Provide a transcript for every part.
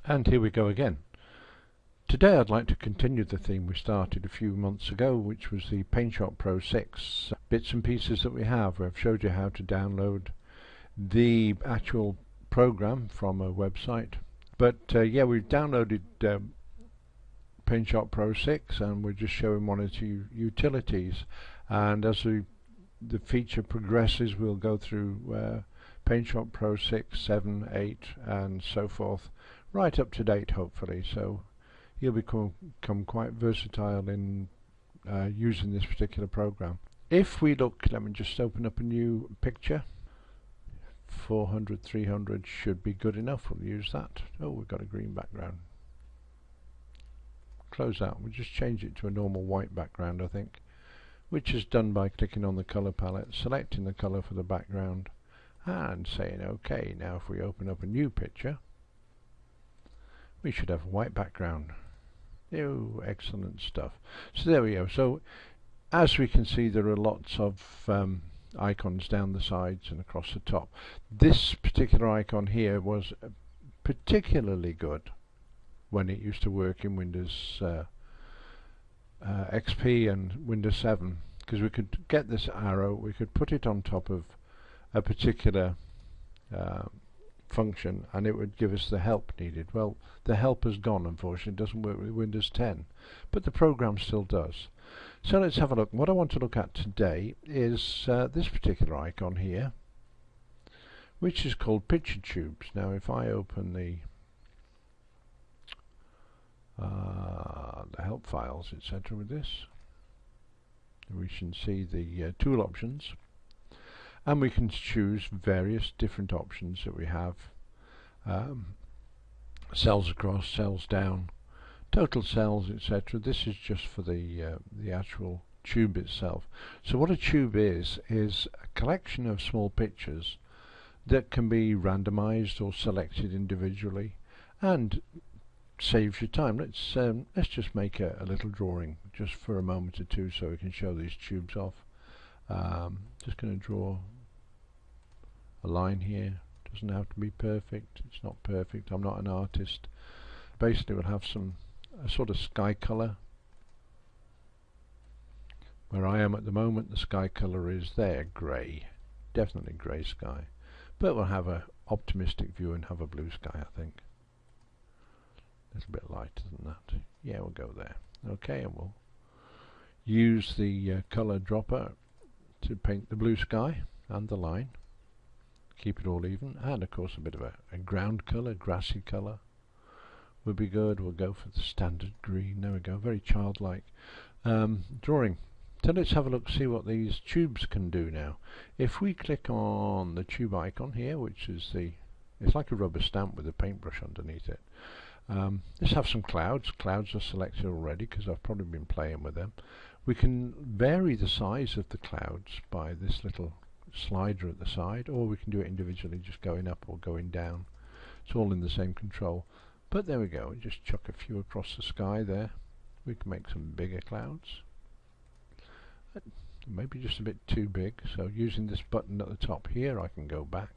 And here we go again. Today I'd like to continue the theme we started a few months ago, which was the PaintShop Pro 6 bits and pieces that we have. I've showed you how to download the actual program from a website. But yeah, we've downloaded PaintShop Pro 6 and we're just showing one or two utilities. And as the feature progresses, we'll go through PaintShop Pro 6, 7, 8 and so forth, right up to date hopefully. So you'll become quite versatile in using this particular program. If we look, let me just open up a new picture. 400, 300 should be good enough. We'll use that. Oh, we've got a green background. Close out. We'll just change it to a normal white background, I think, which is done by clicking on the color palette, selecting the color for the background and saying OK. Now if we open up a new picture, we should have a white background. Oh, excellent stuff. So there we go. So as we can see, there are lots of icons down the sides and across the top. This particular icon here was particularly good when it used to work in Windows XP and Windows 7, because we could get this arrow, we could put it on top of a particular function and it would give us the help needed. Well, the help has gone, unfortunately. It doesn't work with Windows 10, but the program still does. So let's have a look. What I want to look at today is this particular icon here, which is called picture tubes. Now if I open the help files, etc. with this, we can see the tool options, and we can choose various different options that we have. Cells across, cells down, total cells, etc. This is just for the actual tube itself. So what a tube is a collection of small pictures that can be randomized or selected individually and saves you time. Let's just make a little drawing just for a moment or two so we can show these tubes off. Just going to draw a line here. Doesn't have to be perfect. It's not perfect. I'm not an artist. Basically we'll have a sort of sky color. Where I am at the moment, the sky color is there, grey, definitely grey sky, but we'll have a optimistic view and have a blue sky, I think. A little bit lighter than that. Yeah, we'll go there. Okay, and we'll use the color dropper to paint the blue sky and the line, keep it all even, and of course a bit of a ground color, grassy color would be good. We'll go for the standard green. There we go, very childlike drawing. So let's have a look, see what these tubes can do now. If we click on the tube icon here, which is it's like a rubber stamp with a paintbrush underneath it. Let's have some clouds. Clouds are selected already because I've probably been playing with them. We can vary the size of the clouds by this little slider at the side, or we can do it individually, just going up or going down. It's all in the same control. But there we go, just chuck a few across the sky there. We can make some bigger clouds. Maybe just a bit too big, so using this button at the top here I can go back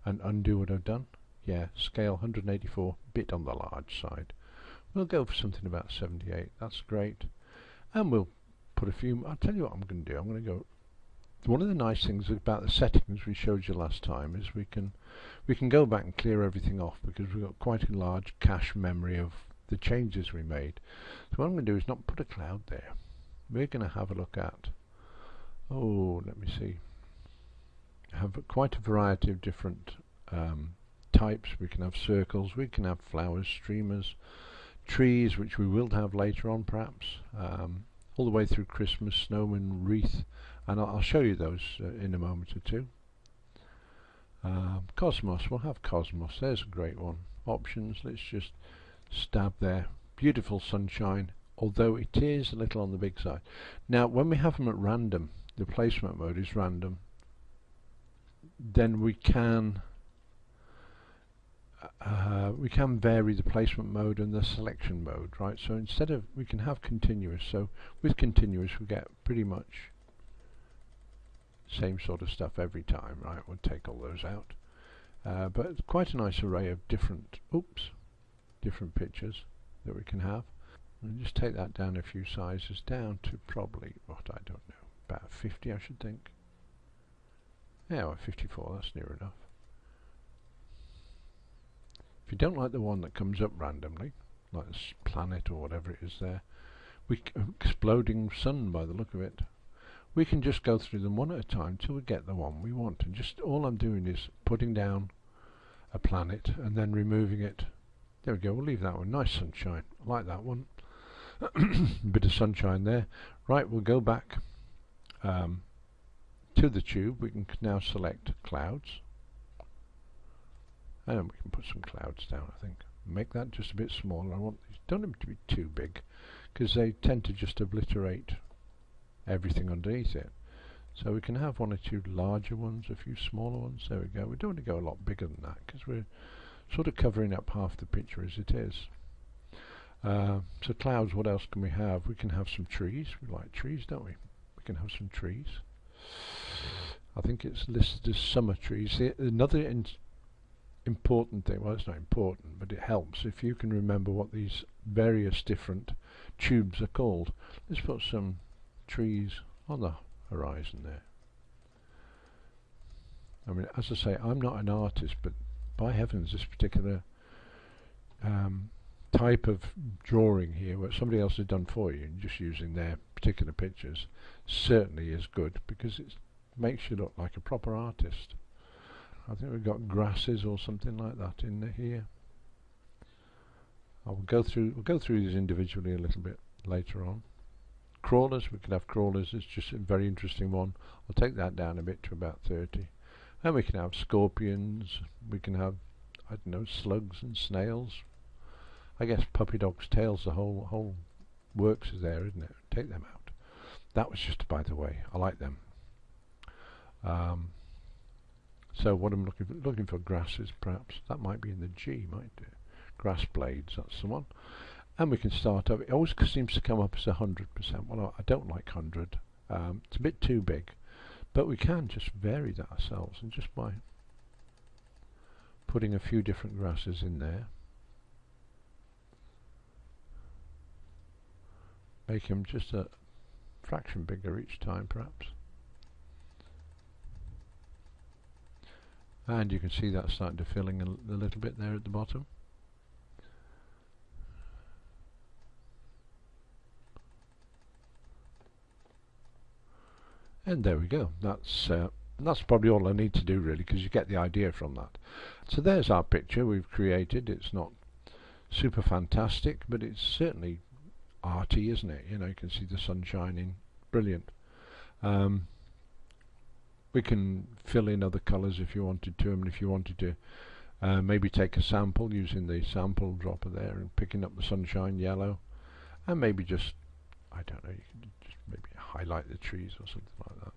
and undo what I've done. Yeah, scale 184, bit on the large side. We'll go for something about 78, that's great. And we'll put a few, I'll tell you what I'm going to do. I'm going to go, one of the nice things about the settings we showed you last time is we can go back and clear everything off, because we've got quite a large cache memory of the changes we made. So what I'm going to do is not put a cloud there. We're going to have a look at, let me see, have quite a variety of different types. We can have circles, we can have flowers, streamers, trees, which we will have later on perhaps, all the way through Christmas, snowman, wreath, and I'll show you those in a moment or two. Cosmos, we'll have Cosmos, there's a great one. Options, let's just stab there. Beautiful sunshine, although it is a little on the big side. Now when we have them at random, the placement mode is random, then we can vary the placement mode and the selection mode, right? So instead of, we can have continuous, so with continuous we get pretty much same sort of stuff every time, right? We'll take all those out, but quite a nice array of different, oops, different pictures that we can have. And just take that down a few sizes, down to probably, what, I don't know, about 50 I should think. Yeah, well, 54, that's near enough. If you don't like the one that comes up randomly, like this planet or whatever it is there, exploding sun by the look of it, we can just go through them one at a time till we get the one we want. And just all I'm doing is putting down a planet and then removing it. There we go, we'll leave that one. Nice sunshine, I like that one. Bit of sunshine there. Right, we'll go back to the tube. We can now select clouds, and we can put some clouds down, I think. Make that just a bit smaller. I want these, don't want them to be too big, because they tend to just obliterate everything underneath it. So we can have one or two larger ones, a few smaller ones. There we go. We don't want to go a lot bigger than that, because we're sort of covering up half the picture as it is. So clouds, what else can we have? We can have some trees. We like trees, don't we? We can have some trees. I think it's listed as summer trees. Another important thing, well, it's not important, but it helps if you can remember what these various different tubes are called. Let's put some trees on the horizon there. I mean, as I say, I'm not an artist, but by heavens, this particular type of drawing here, where somebody else has done for you and just using their particular pictures, certainly is good, because it makes you look like a proper artist. I think we've got grasses or something like that in here. We'll go through these individually a little bit later on. Crawlers, we could have crawlers. It's just a very interesting one. I'll take that down a bit to about 30. And we can have scorpions. We can have, I don't know, slugs and snails. I guess puppy dogs' tails, the whole works is there, isn't it? Take them out. That was just by the way. I like them. So what I'm looking for grasses, perhaps. That might be in the G, might it? Grass blades, that's the one. And we can start up. It always seems to come up as 100%. Well, I don't like 100. It's a bit too big. But we can just vary that ourselves, and just by putting a few different grasses in there, make them just a fraction bigger each time, perhaps. And you can see that starting to fill in a little bit there at the bottom. And there we go. That's probably all I need to do, really, because you get the idea from that. So there's our picture we've created. It's not super fantastic, but it's certainly arty, isn't it? You know, you can see the sun shining. Brilliant. We can fill in other colours if you wanted to, and if you wanted to maybe take a sample using the sample dropper there and picking up the sunshine yellow, and maybe just, I don't know, you can just maybe highlight the trees or something like that.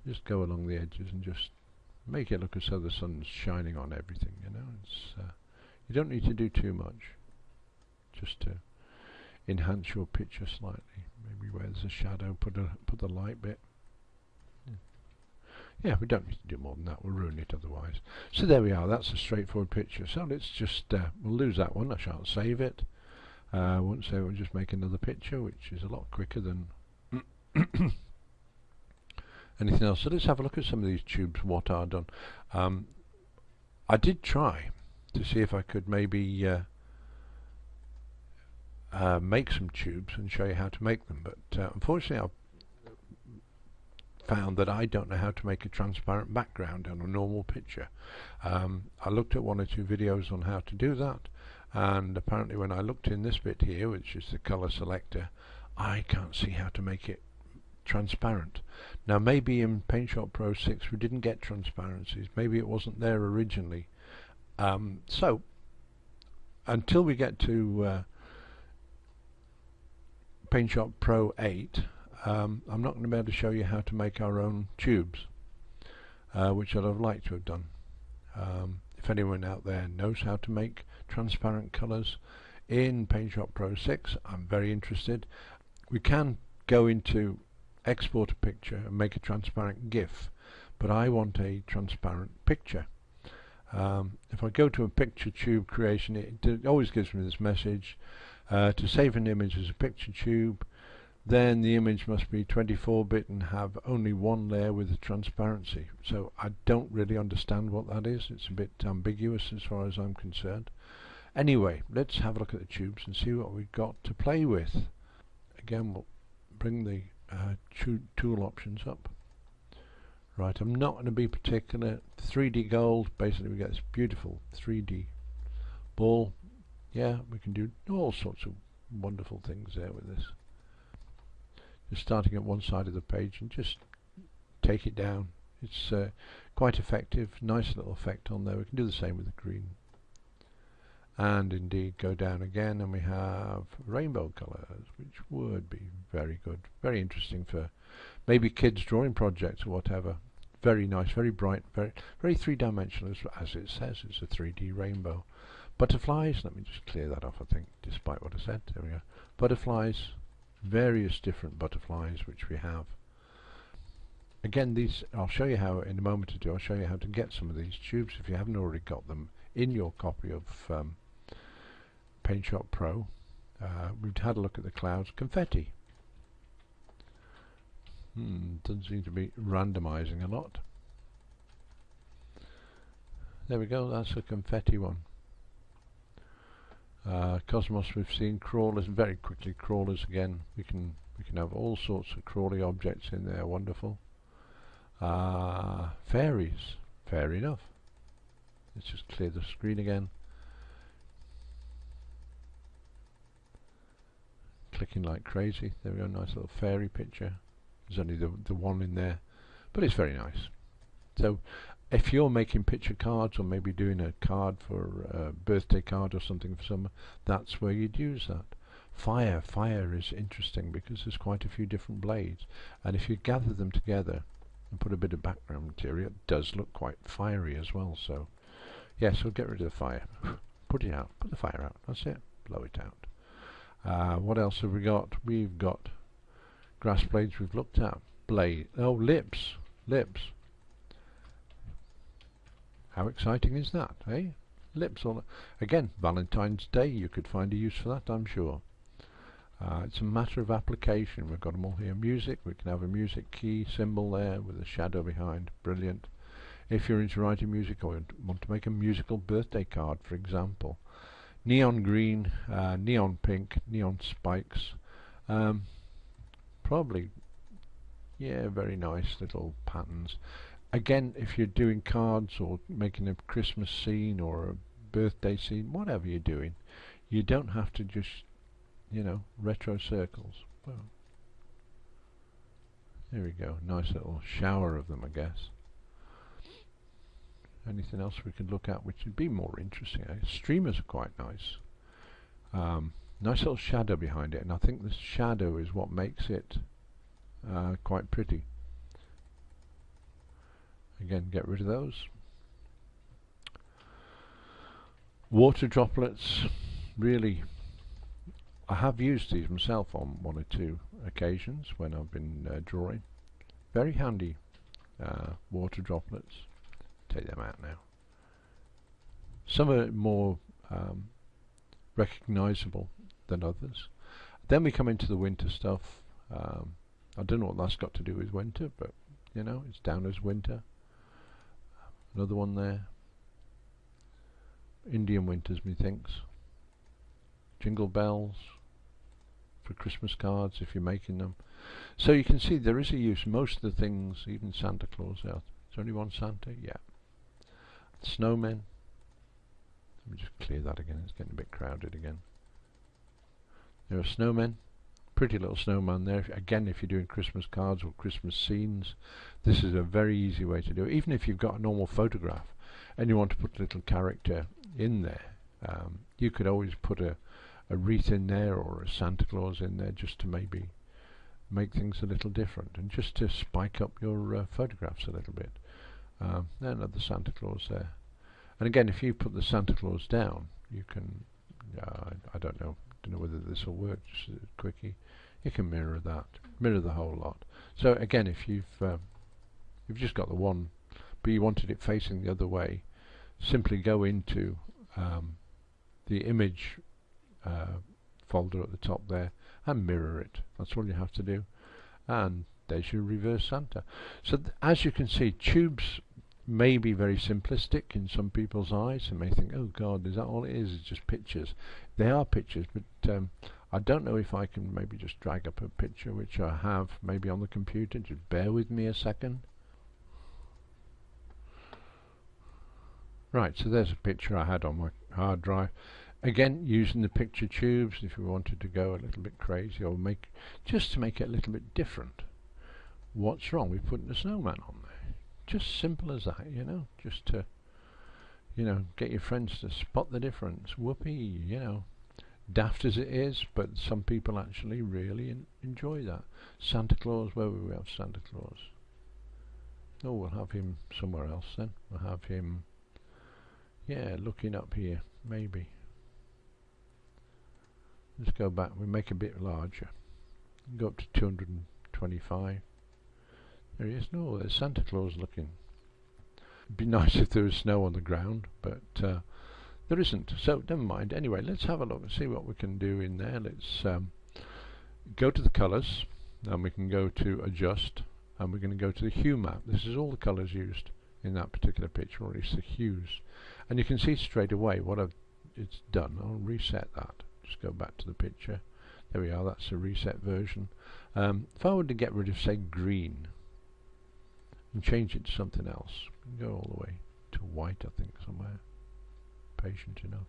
Just go along the edges and just make it look as though the sun's shining on everything, you know. It's you don't need to do too much, just to enhance your picture slightly. Maybe where there's a shadow, put the light bit. Yeah, we don't need to do more than that, we'll ruin it otherwise. So there we are, that's a straightforward picture. So let's just, we'll lose that one, I shan't save it. I won't say, we'll just make another picture, which is a lot quicker than anything else. So let's have a look at some of these tubes, what are done. I did try to see if I could maybe make some tubes and show you how to make them, but unfortunately I've found that I don't know how to make a transparent background on a normal picture. I looked at one or two videos on how to do that, and apparently when I looked in this bit here, which is the color selector, I can't see how to make it transparent. Now maybe in PaintShop Pro 6 we didn't get transparencies, maybe it wasn't there originally. So until we get to PaintShop Pro 8, I'm not going to be able to show you how to make our own tubes, which I'd have liked to have done. If anyone out there knows how to make transparent colours in PaintShop Pro 6, I'm very interested. We can go into export a picture and make a transparent GIF, but I want a transparent picture. If I go to a picture tube creation, it always gives me this message. To save an image as a picture tube, then the image must be 24-bit and have only one layer with a transparency. So I don't really understand what that is. It's a bit ambiguous as far as I'm concerned. Anyway, let's have a look at the tubes and see what we've got to play with. Again, we'll bring the tool options up. Right, I'm not going to be particular. 3D gold, basically we get this beautiful 3D ball. Yeah, we can do all sorts of wonderful things there with this. Just starting at one side of the page and just take it down. It's quite effective, nice little effect on there. We can do the same with the green. And indeed go down again and we have rainbow colours, which would be very good, very interesting for maybe kids drawing projects or whatever. Very nice, very bright, very three-dimensional, as it says. It's a 3D rainbow. Butterflies, let me just clear that off, I think, despite what I said. There we go. Butterflies, various different butterflies which we have. Again, these, I'll show you how in a moment or two. I'll show you how to get some of these tubes if you haven't already got them in your copy of PaintShop Pro. We've had a look at the clouds. Confetti. Doesn't seem to be randomizing a lot. There we go, that's a confetti one. Cosmos we've seen, crawlers, very quickly crawlers again. We can have all sorts of crawly objects in there, wonderful. Fairies, fair enough. Let's just clear the screen again. Clicking like crazy. There we go, nice little fairy picture. There's only the one in there, but it's very nice. So if you're making picture cards or maybe doing a card for a birthday card or something for someone, that's where you'd use that. Fire is interesting because there's quite a few different blades, and if you gather them together and put a bit of background material, it does look quite fiery as well. So yes, we'll get rid of the fire. Put it out, put the fire out, that's it, blow it out. What else have we got? We've got grass blades we've looked at. Lips. How exciting is that, eh? Lips all again, Valentine's Day, you could find a use for that, I'm sure. It's a matter of application. We've got them all here. Music, we can have a music key symbol there with a shadow behind. Brilliant. If you're into writing music or want to make a musical birthday card, for example. Neon green, neon pink, neon spikes. Probably, yeah, very nice little patterns. Again, if you're doing cards or making a Christmas scene or a birthday scene, whatever you're doing, you don't have to just, you know, retro circles. Well, there we go, nice little shower of them, I guess. Anything else we could look at which would be more interesting? Streamers are quite nice. Nice little shadow behind it, and I think the shadow is what makes it quite pretty. Again, get rid of those. Water droplets, really, I have used these myself on one or two occasions when I've been drawing. Very handy water droplets. Take them out now. Some are more recognizable than others. Then we come into the winter stuff. I don't know what that's got to do with winter, but you know, it's down as winter. Another one there. Indian winters, methinks. Jingle bells for Christmas cards if you're making them. So you can see there is a use. Most of the things, even Santa Claus out. Is there only one Santa? Yeah. Snowmen. Let me just clear that again. It's getting a bit crowded again. There are snowmen. Pretty little snowman there. Again, if you're doing Christmas cards or Christmas scenes, this is a very easy way to do it. Even if you've got a normal photograph and you want to put a little character in there, you could always put a wreath in there or a Santa Claus in there just to maybe make things a little different and just to spike up your photographs a little bit. Another Santa Claus there. And again, if you put the Santa Claus down, you can, I don't know whether this will work, just a quickie. You can mirror that, mirror the whole lot. So again, if you've just got the one, but you wanted it facing the other way, simply go into the image folder at the top there and mirror it. That's all you have to do, and there's your reverse Santa. So as you can see, tubes may be very simplistic in some people's eyes and may think, oh god, is that all it is? It's just pictures. They are pictures, but I don't know if I can maybe just drag up a picture, which I have maybe on the computer. Just bear with me a second. Right, so there's a picture I had on my hard drive. Again, using the picture tubes if you wanted to go a little bit crazy, or just to make it a little bit different. What's wrong with putting a snowman on there? Just simple as that, you know, just to, you know, get your friends to spot the difference. Whoopee, you know, daft as it is, but some people actually really enjoy that. Santa Claus, where will we have Santa Claus? Oh, we'll have him somewhere else then. We'll have him, yeah, looking up here, maybe. Let's go back, we make a bit larger. Go up to 225. There he is. No, there's Santa Claus looking. It'd be nice if there was snow on the ground, but there isn't, so never mind. Anyway, let's have a look and see what we can do in there. Let's go to the colours, and we can go to adjust, and we're going to go to the hue map. This is all the colours used in that particular picture, or at least the hues. And you can see straight away what it's done. I'll reset that. Just go back to the picture. There we are, that's a reset version. If I were to get rid of, say, green, and change it to something else, go all the way to white, I think, somewhere. Patient enough.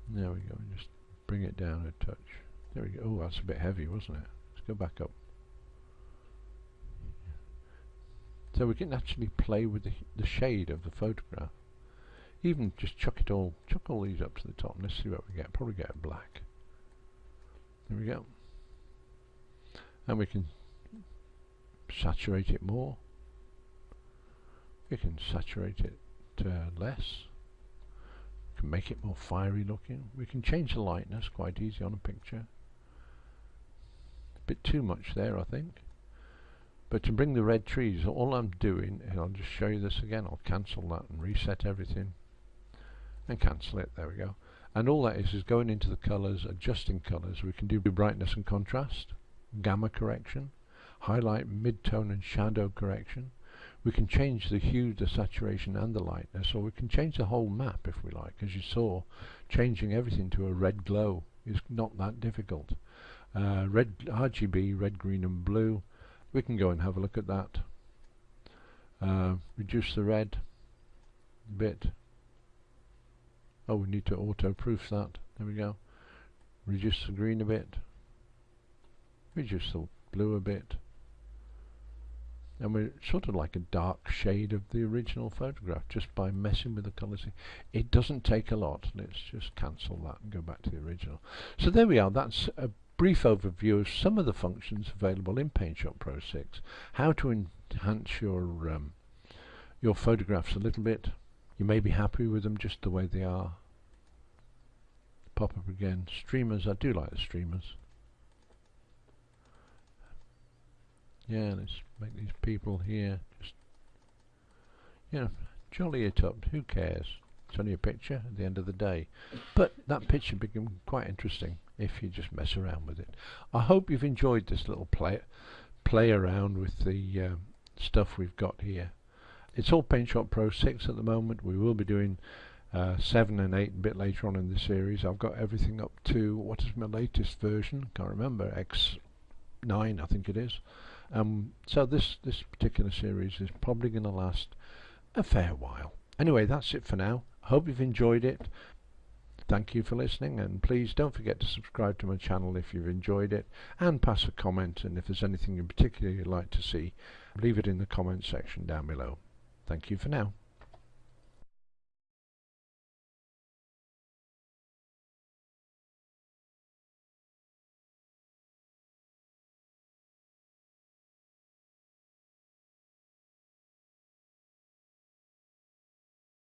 There we go, just bring it down a touch. There we go. Oh, that's a bit heavy, wasn't it? Let's go back up. So we can actually play with the shade of the photograph. Even just chuck all these up to the top. Let's see what we get. Probably get a black. There we go. And we can saturate it more. We can saturate it less. We can make it more fiery looking. We can change the lightness quite easy on a picture. A bit too much there, I think. But to bring the red trees, all I'm doing, and I'll just show you this again, I'll cancel that and reset everything. And cancel it, there we go. And all that is going into the colours, adjusting colours. We can do brightness and contrast, gamma correction, highlight, mid-tone and shadow correction. We can change the hue, the saturation and the lightness, or we can change the whole map if we like. As you saw, changing everything to a red glow is not that difficult. Red RGB, red, green and blue. We can go and have a look at that. Reduce the red a bit. Oh, we need to auto-proof that. There we go. Reduce the green a bit. Reduce the blue a bit. And we're sort of like a dark shade of the original photograph just by messing with the colours. It doesn't take a lot. Let's just cancel that and go back to the original. So there we are. That's a brief overview of some of the functions available in PaintShop Pro 6. How to enhance your photographs a little bit. You may be happy with them just the way they are. Pop up again. Streamers, I do like the streamers. Yeah, let's make these people here just, you know, jolly it up. Who cares? It's only a picture at the end of the day. But that picture becomes quite interesting if you just mess around with it. I hope you've enjoyed this little play around with the stuff we've got here. It's all PaintShop Pro 6 at the moment. We will be doing 7 and 8 a bit later on in the series. I've got everything up to, what is my latest version? Can't remember, X9 I think it is. So this particular series is probably going to last a fair while. Anyway, that's it for now. I hope you've enjoyed it. Thank you for listening, and please don't forget to subscribe to my channel if you've enjoyed it, and pass a comment, and if there's anything in particular you'd like to see, leave it in the comment section down below. Thank you for now.